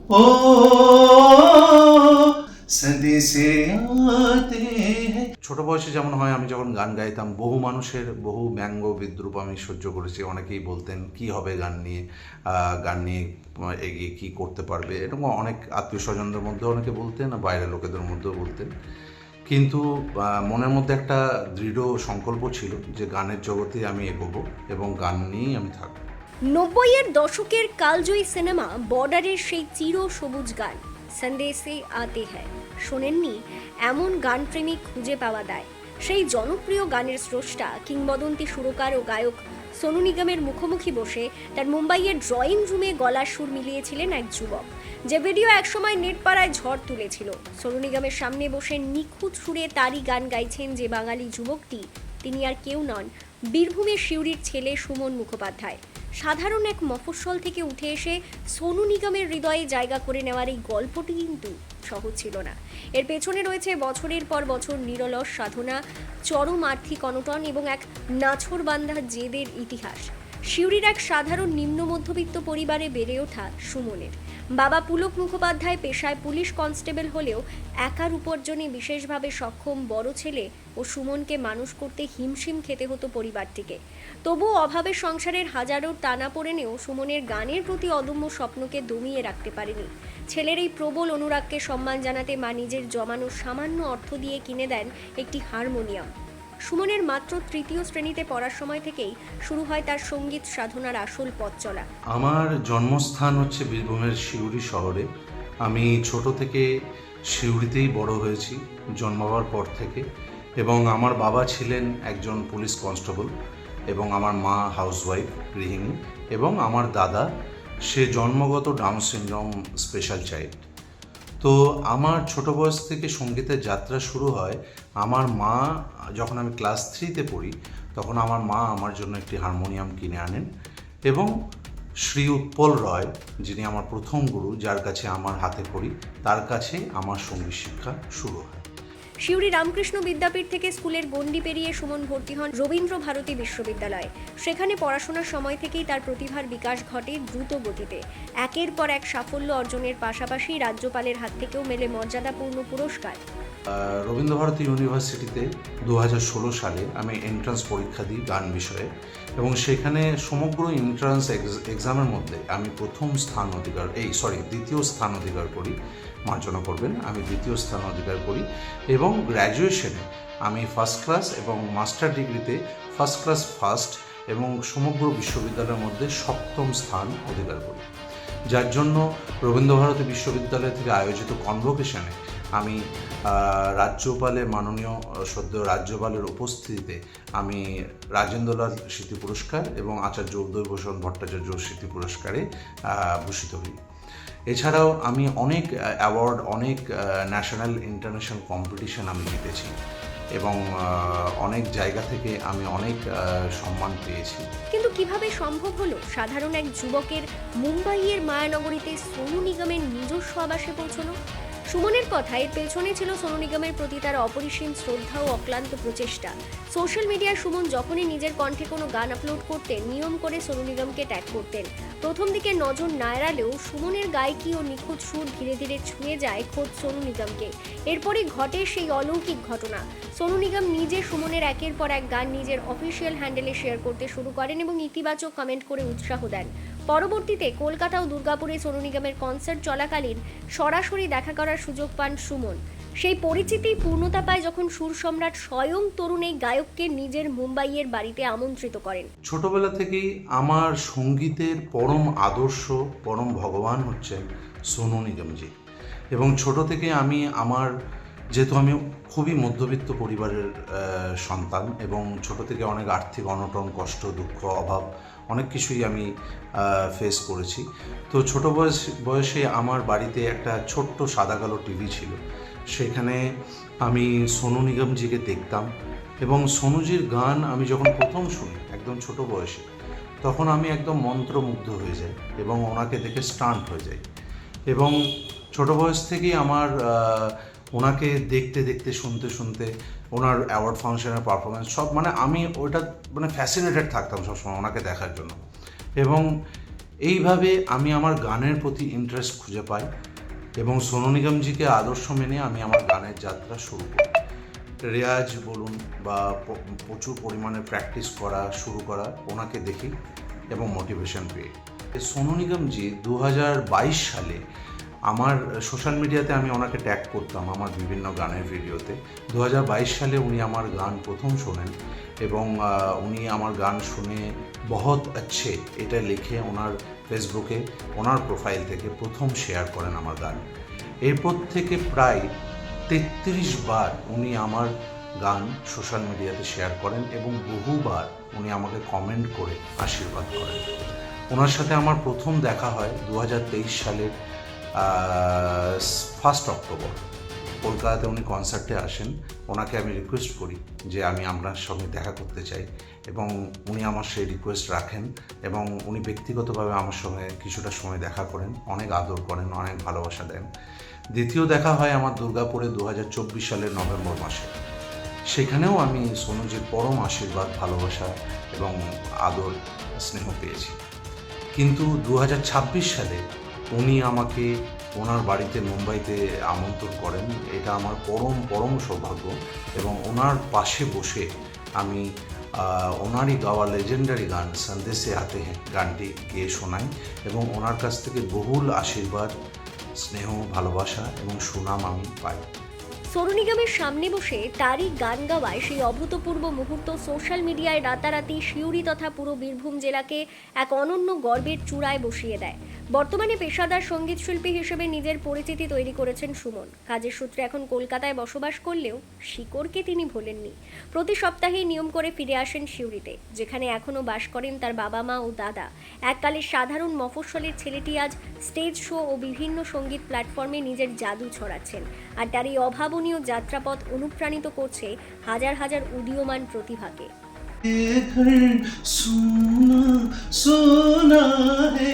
ओ सदी से आते हैं। ছোট বয়সে যেমন হয়, আমি যখন গান গাইতাম বহু মানুষের বহু ব্যঙ্গ বিদ্রূপ আমি সহ্য করেছি। অনেকেই বলতেন কি হবে গান নিয়ে এগিয়ে কি করতে পারবে, এরকম অনেক আত্মীয় স্বজনদের মধ্যে অনেকে বলতেন, বাইরের লোকেদের মধ্যেও বলতেন। কিন্তু মনের মধ্যে একটা দৃঢ় সংকল্প ছিল যে গানের জগতে আমি এগোবো এবং গান নিয়েই আমি থাকবো। 90-এর দশকের কালজয়ী সিনেমা বর্ডারের সেই চির সবুজ গান সন্দেশে আতে হ্যায় শোনেননি এমন গানপ্রেমিক খুঁজে পাওয়া দায়। সেই জনপ্রিয় গানের স্রষ্টা, কিংবদন্তি সুরকার ও গায়ক সোনু নিগমের মুখোমুখি বসে তার মুম্বাইয়ের ড্রয়িং রুমে গলার সুর মিলিয়েছিলেন এক যুবক, যে ভিডিও একসময় নেটপাড়ায় ঝড় তুলেছিল। সোনু নিগমের সামনে বসে নিখুঁত সুরে তারই গান গাইছেন যে বাঙালি যুবকটি, তিনি আর কেউ নন, বীরভূমের সিউড়ির ছেলে সুমন মুখোপাধ্যায়। সাধারণ এক মফস্বল থেকে উঠে এসে সোনু নিগমের হৃদয়ে জায়গা করে নেওয়ার এই গল্পটি কিন্তু সহজ ছিল না। এর পেছনে রয়েছে বছরের পর বছর নিরলস সাধনা, চরম আর্থিক অনটন এবং এক নাছোড়বান্ধা জেদের ইতিহাস। সিউড়ির এক সাধারণ নিম্ন মধ্যবিত্ত পরিবারে বেড়ে ওঠা সুমনের বাবা পুলক মুখোপাধ্যায় পেশায় পুলিশ কনস্টেবল হলেও একার উপার্জনে বিশেষভাবে সক্ষম বড় ছেলে ও সুমনকে মানুষ করতে হিমশিম খেতে হতো পরিবারটিকে। তবুও অভাবের সংসারের হাজারো টানা পড়েনেও সুমনের গানের প্রতি অদম্য স্বপ্নকে দমিয়ে রাখতে পারেনি। ছেলের এই প্রবল অনুরাগকে সম্মান জানাতে মা নিজের জমানো সামান্য অর্থ দিয়ে কিনে দেন একটি হারমোনিয়াম। সুমনের মাত্র তৃতীয় শ্রেণীতে পড়ার সময় থেকেই শুরু হয় তার সঙ্গীত সাধনার আসল পথ চলা। আমার জন্মস্থান হচ্ছে বীরভূমের সিউড়ি শহরে। আমি ছোট থেকে সিউড়িতেই বড় হয়েছি জন্মাবার পর থেকে, এবং আমার বাবা ছিলেন একজন পুলিশ কনস্টেবল এবং আমার মা হাউসওয়াইফ গৃহিণী, এবং আমার দাদা সে জন্মগত ডাউন সিনড্রোম স্পেশাল চাইল্ড। তো আমার ছোট বয়স থেকে সঙ্গীতের যাত্রা শুরু হয়। আমার মা, যখন আমি ক্লাস 3-তে পড়ি তখন আমার মা আমার জন্য একটি হারমোনিয়াম কিনে আনেন, এবং শ্রী উৎপল রয়, যিনি আমার প্রথম গুরু, যার কাছে আমার হাতে খড়ি, তার কাছে আমার সঙ্গীত শিক্ষা শুরু হয়। সিউড়ি রামকৃষ্ণ বিদ্যাপীঠ থেকে স্কুলের গণ্ডি পেরিয়ে সুমন ভর্তি হন রবীন্দ্র ভারতী বিশ্ববিদ্যালয়ে। সেখানে পড়াশোনার সময় থেকেই তার প্রতিভার বিকাশ ঘটে দ্রুত গতিতে। একের পর এক সাফল্য অর্জনের পাশাপাশি রাজ্যপালের হাত থেকেও মেলে মর্যাদাপূর্ণ পুরস্কার। রবীন্দ্রভারতী ইউনিভার্সিটিতে 2016 সালে আমি এন্ট্রান্স পরীক্ষা দিই গান বিষয়ে, এবং সেখানে সমগ্র এন্ট্রান্স এক্সামের মধ্যে আমি দ্বিতীয় স্থান অধিকার করি। মার্জনা করবেন, আমি দ্বিতীয় স্থান অধিকার করি, এবং গ্র্যাজুয়েশনে আমি ফার্স্ট ক্লাস এবং মাস্টার ডিগ্রিতে ফার্স্ট ক্লাস ফার্স্ট, এবং সমগ্র বিশ্ববিদ্যালয়ের মধ্যে 7ম স্থান অধিকার করি। যার জন্য রবীন্দ্রভারতী বিশ্ববিদ্যালয় থেকে আয়োজিত কনভোকেশনে আমি মাননীয় সদ্য রাজ্যপালের উপস্থিতিতে আমি রাজেন্দ্রলাল স্মৃতি পুরস্কার এবং আচার্য উদয়ভূষণ ভট্টাচার্য স্মৃতি পুরস্কারে ভূষিত হই। এছাড়াও আমি অনেক অ্যাওয়ার্ড, অনেক ন্যাশনাল ইন্টারন্যাশনাল কম্পিটিশন আমি জিতেছি, এবং অনেক জায়গা থেকে আমি অনেক সম্মান পেয়েছি। কিন্তু কিভাবে সম্ভব হলো সাধারণ এক যুবকের মুম্বাইয়ের মায়ানগরীতে সোনু নিগমের নিজস্ব আবাসে পৌঁছলো? সুমনের কথায় পেছনে ছিল সোনু নিগমের প্রতি তার অপরিসীম শ্রদ্ধা ও অক্লান্ত প্রচেষ্টা। সোশ্যাল মিডিয়ায় সুমন যখনই নিজের কণ্ঠে কোনো গান আপলোড করতেন, নিয়ম করে সোনু নিগমকে ট্যাগ করতেন। প্রথম দিকে নজর না এড়ালেও সুমনের গায়কি ও নিখুঁত সুর ধীরে ধীরে ছুঁয়ে যায় খোদ সোনু নিগমকে। এরপরই ঘটে সেই অলৌকিক ঘটনা। সোনু নিগম নিজে সুমনের একের পর এক গান নিজের অফিসিয়াল হ্যান্ডেলে শেয়ার করতে শুরু করেন এবং ইতিবাচক কমেন্ট করে উৎসাহ দেন। পরবর্তীতে কলকাতা ও দুর্গাপুরে সোনু নিগমের কনসার্ট চলাকালীন সরাসরি দেখা করার সুযোগ পান সুমন। সেই পরিচিতি পূর্ণতা পায় যখন সুর সম্রাট স্বয়ং তরুণ এই গায়ককে নিজের মুম্বাইয়ের বাড়িতে আমন্ত্রিত করেন। ছোটবেলা থেকেই আমার সঙ্গীতের পরম আদর্শ, পরম ভগবান হচ্ছেন সোনু নিগমজি, এবং ছোট থেকে যেহেতু আমি খুবই মধ্যবিত্ত পরিবারের সন্তান, এবং ছোট থেকে অনেক আর্থিক অনটন, কষ্ট, দুঃখ, অভাব অনেক কিছুই আমি ফেস করেছি। তো ছোট বয়সে আমার বাড়িতে একটা ছোট্ট সাদা কালো টিভি ছিল, সেখানে আমি সোনু নিগমজিকে দেখতাম, এবং সোনুজির গান আমি যখন প্রথম শুনি একদম ছোট বয়সে, তখন আমি একদম মন্ত্রমুগ্ধ হয়ে যাই এবং ওনাকে দেখে স্টান্ট হয়ে যাই। এবং ছোট বয়স থেকেই আমার ওনাকে দেখতে দেখতে, শুনতে শুনতে, ওনার অ্যাওয়ার্ড ফাংশনের পারফরমেন্স সব, আমি ওইটা ফ্যাসিনেটেড থাকতাম সবসময় ওনাকে দেখার জন্য। এবং এইভাবে আমি আমার গানের প্রতি ইন্টারেস্ট খুঁজে পাই এবং সোনু নিগমজিকে আদর্শ মেনে আমি আমার গানের যাত্রা শুরু করি। রেয়াজ বলুন বা প্রচুর পরিমাণে প্র্যাকটিস করা শুরু করা ওনাকে দেখি এবং মোটিভেশন পেয়ে। সোনু নিগমজি 2022 সালে আমার সোশ্যাল মিডিয়াতে আমি ওনাকে ট্যাগ করতাম আমার বিভিন্ন গানের ভিডিওতে। 2022 সালে উনি আমার গান প্রথম শোনেন এবং উনি আমার গান শুনে বহুত আচ্ছে এটা লিখে ওনার ফেসবুকে ওনার প্রোফাইল থেকে প্রথম শেয়ার করেন আমার গান। এরপর থেকে প্রায় 33 বার উনি আমার গান সোশ্যাল মিডিয়াতে শেয়ার করেন এবং বহুবার উনি আমাকে কমেন্ট করে আশীর্বাদ করেন। ওনার সাথে আমার প্রথম দেখা হয় 2023 সালের 1 অক্টোবর। কলকাতাতে উনি কনসার্টে আসেন, ওনাকে আমি রিকোয়েস্ট করি যে আমি আপনার সঙ্গে দেখা করতে চাই এবং উনি আমার সেই রিকোয়েস্ট রাখেন এবং উনি ব্যক্তিগতভাবে আমার সঙ্গে কিছুটা সময় দেখা করেন, অনেক আদর করেন, অনেক ভালোবাসা দেন। দ্বিতীয় দেখা হয় আমার দুর্গাপুরে 2024 সালের নভেম্বর মাসে। সেখানেও আমি সোনুজির পরম আশীর্বাদ, ভালোবাসা এবং আদর স্নেহ পেয়েছি। কিন্তু 2026 সালে উনি আমাকে ওনার বাড়িতে মুম্বাইতে আমন্ত্রণ করেন। এটা আমার পরম সৌভাগ্য এবং ওনার পাশে বসে আমি ওনারই গাওয়া লেজেন্ডারি গান সন্দেশে আতে হ্যাঁ গানটি গেয়ে শোনাই এবং ওনার কাছ থেকে বহুল আশীর্বাদ, স্নেহ, ভালোবাসা এবং সুনাম আমি পাই। সোনু নিগমের সামনে বসে তারই গান গাওয়ায় সেই অভূতপূর্ব মুহূর্ত সোশ্যাল মিডিয়ায় রাতারাতি সিউড়ি তথা পুরো বীরভূম জেলাকে এক অনন্য গর্বের চূড়ায় বসিয়ে দেয়। বর্তমানে পেশাদার সঙ্গীত শিল্পী হিসেবে নিজের পরিচিতি তৈরি করেছেন সুমন। কাজের সূত্রে এখন কলকাতায় বসবাস করলেও শিকড়কে তিনি ভোলেননি। প্রতি সপ্তাহেই নিয়ম করে ফিরে আসেন সিউড়িতে, যেখানে এখনও বাস করেন তার বাবা মা ও দাদা। এককালে সাধারণ মফস্বলের ছেলেটি আজ স্টেজ শো ও বিভিন্ন সঙ্গীত প্ল্যাটফর্মে নিজের জাদু ছড়াচ্ছেন। আর তার এই অভাবনীয় যাত্রাপথ অনুপ্রাণিত করছে হাজার হাজার উদীয়মান প্রতিভাকে। সোনা সোনা হে